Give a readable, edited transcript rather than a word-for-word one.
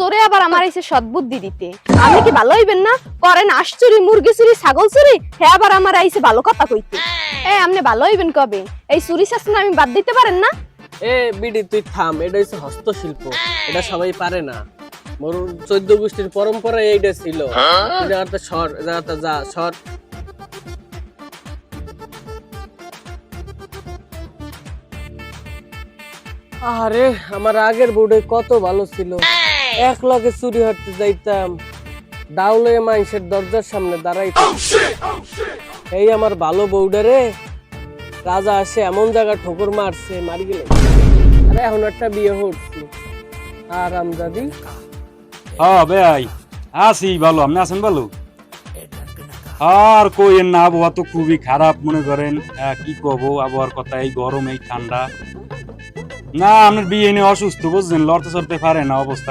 চোরে আবার আমার এসে সদ্বুদ্ধি দিতে। আপনি কি ভালো হইবেন না? করেন হাঁস চুরি, মুরগি চুরি, ছাগল চুরি, হ্যাঁ আবার আমার আইসে ভালো কথা কইতে। আপনি ভালো হইবেন কবে? এই চুরি শাসন আমি বাদ দিতে পারেন না? এ বিডি তুই থাম, এটা হচ্ছে হস্তশিল্প, এটা সবাই পারে না। মোর 14 গোষ্ঠীর পরম্পরা এইটা ছিল। এই জায়গাতে সর, এই জায়গাতে যা, সর। আরে আমার আগের বোর্ডে কত ভালো ছিল, এক লগে চুরি হাঁটতে যাইতাম, ডাউলে মানুষের দরজার সামনে দাঁড়াইতাম। এই আমার ভালো বউডারে রাজা আসে এমন জায়গা ঠোকর মারছে, মারি গেলে। আরে এখন একটা বিয়ে হচ্ছি আর আমদাদি। হ্যাঁ ভাই আছি ভালো, আপনি আছেন ভালো? আর কইেন না, আবহাওয়া তো খুবই খারাপ, মনে করেন কি কব আবহাওয়ার কথা, এই গরম এই ঠান্ডা। না আপনার বিয়ে নিয়ে অসুস্থ বুঝছেন, লড়তে চড়তে পারে না, অবস্থা